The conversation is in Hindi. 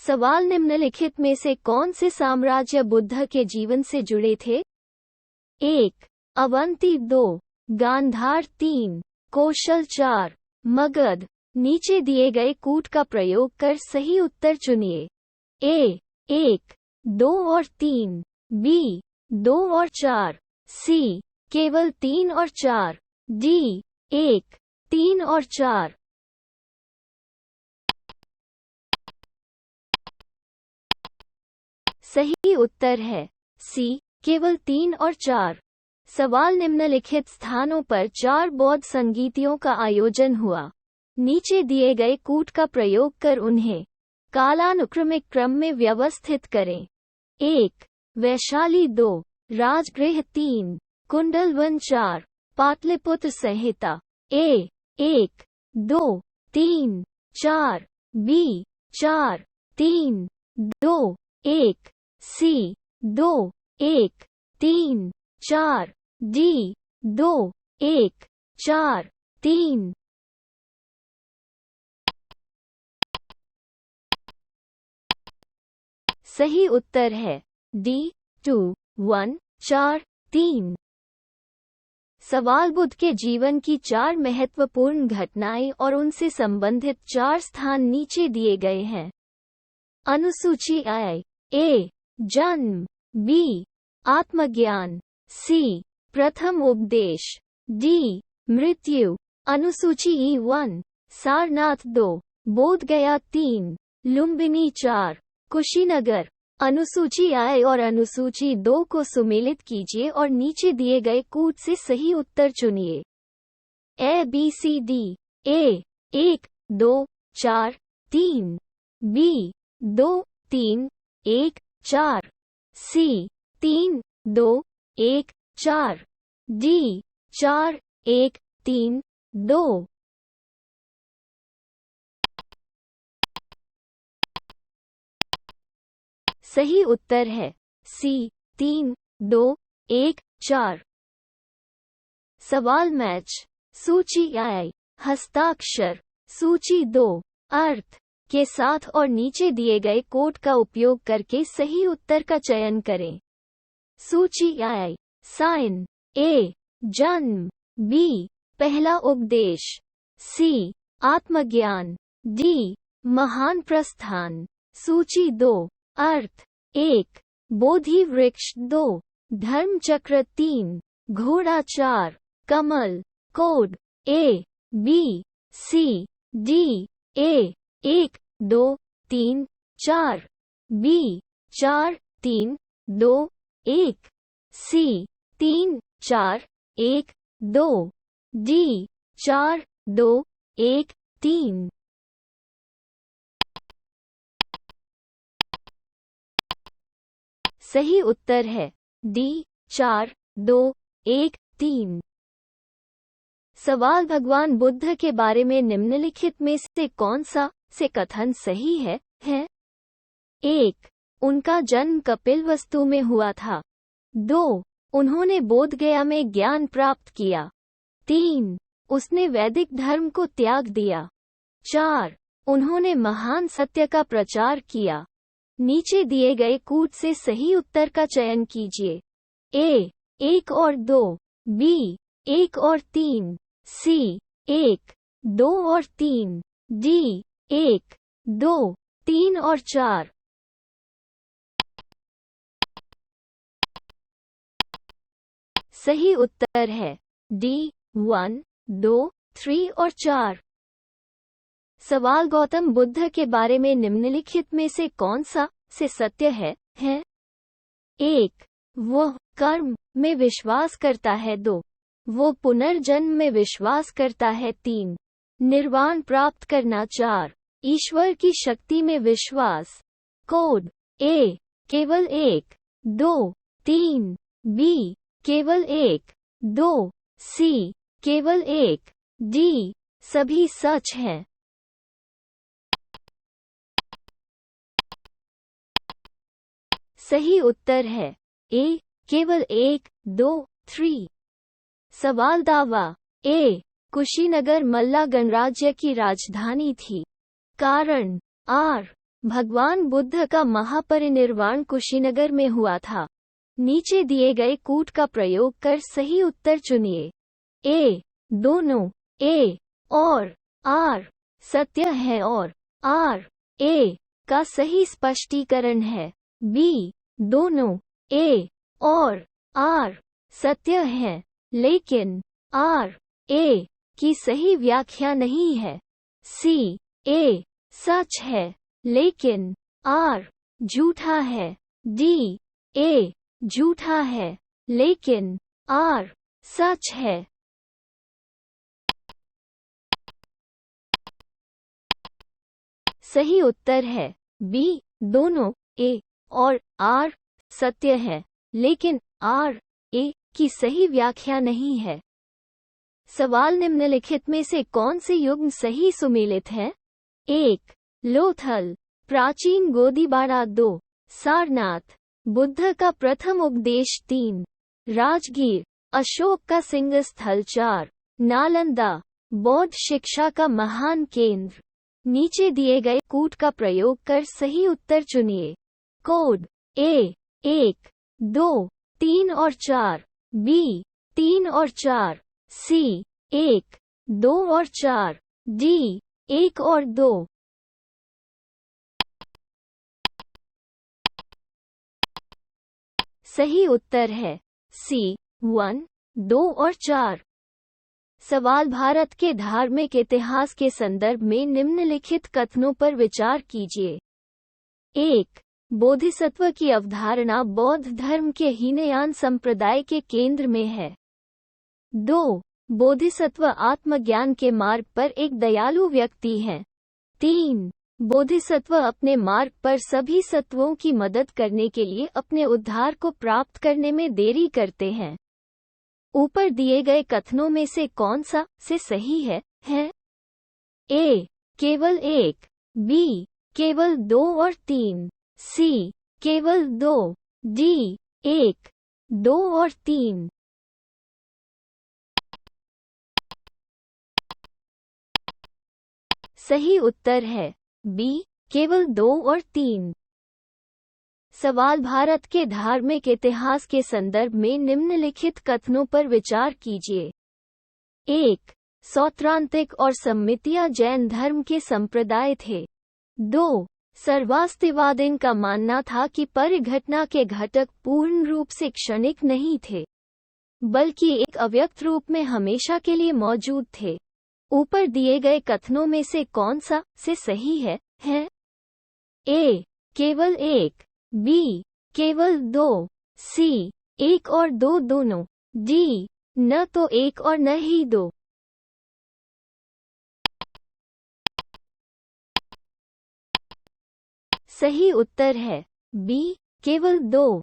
सवाल निम्नलिखित में से कौन से साम्राज्य बुद्ध के जीवन से जुड़े थे? 1. अवंती 2. गांधार 3. कौशल 4. मगध। नीचे दिए गए कूट का प्रयोग कर सही उत्तर चुनिए। ए. 1, 2 और 3. बी. 2 और 4. सी. केवल 3 और 4. डी. 1, 3 और 4। सही उत्तर है सी, केवल 3 और 4। सवाल निम्नलिखित स्थानों पर 4 बौद्ध संगीतियों का आयोजन हुआ। नीचे दिए गए कूट का प्रयोग कर उन्हें कालानुक्रमिक क्रम में व्यवस्थित करें। 1. वैशाली 2. राजगृह 3. कुंडलवन 4. पाटलिपुत्र संहिता। ए. 1, 2, 3, 4. बी. 4, 3, 2, 1. सी. 2, 1, 3, 4. डी. 2, 1, 4, 3। सही उत्तर है डी. 2, 1, 4, 3। सवाल बुद्ध के जीवन की 4 महत्वपूर्ण घटनाएं और उनसे संबंधित 4 स्थान नीचे दिए गए हैं। अनुसूची ए. जन्म। बी. आत्मज्ञान। सी. प्रथम उपदेश। डी. मृत्यु। अनुसूची E1 सारनाथ 2. बोधगया 3. लुम्बिनी 4. कुशीनगर। अनुसूची I और अनुसूची 2 को सुमेलित कीजिए और नीचे दिए गए कूट से सही उत्तर चुनिए। A B C D. A. 1, 2, 4, 3. B. 2, 3, 1, 4. C. 3, 2, 1, 4. D. 4, 1, 3, 2। सही उत्तर है सी. 3, 2, 1, 4। सवाल मैच। सूची I हस्ताक्षर, सूची 2 अर्थ के साथ और नीचे दिए गए कोड का उपयोग करके सही उत्तर का चयन करें। सूची I साइन। ए. जन्म। बी. पहला उपदेश। सी. आत्मज्ञान। डी. महान प्रस्थान। सूची 2 अर्थ। 1. बोधि वृक्ष 2. धर्मचक्र 3. घोड़ा 4. कमल। Code A. B. C. D. A. 1, 2, 3, 4. B. 4, 3, 2, 1. C. 3, 4, 1, 2. D. 4, 2, 1, 3। सही उत्तर है डी. 4, 2, 1, 3। सवाल भगवान बुद्ध के बारे में निम्नलिखित में से कौन सा से कथन सही है? 1. उनका जन्म कपिलवस्तु में हुआ था। 2. उन्होंने बोधगया में ज्ञान प्राप्त किया। 3. उसने वैदिक धर्म को त्याग दिया। 4. उन्होंने महान सत्य का प्रचार किया। नीचे दिए गए कूट से सही उत्तर का चयन कीजिए। ए. 1 और 2. बी. 1 और 3. सी. 1, 2 और 3. डी. 1, 2, 3 और 4। सही उत्तर है डी. 1, 2, 3 और 4। सवाल गौतम बुद्ध के बारे में निम्नलिखित में से कौन सा से सत्य है? 1. वह कर्म में विश्वास करता है। 2. वो पुनर्जन्म में विश्वास करता है। 3. निर्वाण प्राप्त करना। 4. ईश्वर की शक्ति में विश्वास। कोड ए. केवल 1, 2, 3. बी. केवल 1, 2. सी. केवल 1. डी. सभी सच हैं। सही उत्तर है ए. केवल 1, 2, 3। सवाल दावा। ए. कुशीनगर मल्ला गणराज्य की राजधानी थी। कारण आर. भगवान बुद्ध का महापरिनिर्वाण कुशीनगर में हुआ था। नीचे दिए गए कूट का प्रयोग कर सही उत्तर चुनिए। ए दोनों ए और आर सत्य है और आर ए का सही स्पष्टीकरण है। बी दोनों ए और आर सत्य है लेकिन आर ए की सही व्याख्या नहीं है। सी ए सच है लेकिन आर झूठा है। डी ए झूठा है लेकिन आर सच है। सही उत्तर है बी दोनों ए और आर सत्य है लेकिन आर ए की सही व्याख्या नहीं है। सवाल निम्नलिखित में से कौन से युग्म सही सुमेलित है? 1. लोथल, प्राचीन गोदीबाड़ा। 2. सारनाथ, बुद्ध का प्रथम उपदेश। 3. राजगीर, अशोक का सिंह स्थल। 4. नालंदा, बौद्ध शिक्षा का महान केंद्र। नीचे दिए गए कूट का प्रयोग कर सही उत्तर चुनिए। कोड ए 1, 2, 3 और 4। बी 3 और 4। सी 1, 2 और 4। डी 1 और 2। सही उत्तर है सी 1, 2 और 4। सवाल भारत के धार्मिक इतिहास के संदर्भ में निम्नलिखित कथनों पर विचार कीजिए। 1. बोधिसत्व की अवधारणा बौद्ध धर्म के हीनयान संप्रदाय के केंद्र में है। 2. बोधिसत्व आत्मज्ञान के मार्ग पर एक दयालु व्यक्ति है। 3. बोधिसत्व अपने मार्ग पर सभी सत्वों की मदद करने के लिए अपने उद्धार को प्राप्त करने में देरी करते हैं। ऊपर दिए गए कथनों में से कौन सा से सही है? ए केवल 1। बी केवल 2 और 3। सी केवल 2। डी 1, 2 और 3। सही उत्तर है बी केवल 2 और 3। सवाल भारत के धार्मिक इतिहास के संदर्भ में निम्नलिखित कथनों पर विचार कीजिए। 1. सौत्रांतिक और सम्मितिया जैन धर्म के संप्रदाय थे। 2. सर्वास्तिवादिन का मानना था कि परिघटना के घटक पूर्ण रूप से क्षणिक नहीं थे बल्कि एक अव्यक्त रूप में हमेशा के लिए मौजूद थे। ऊपर दिए गए कथनों में से कौन सा से सही है? ए केवल 1। बी केवल 2। सी 1 और 2 दोनों। डी न तो 1 और न ही 2। सही उत्तर है बी केवल 2।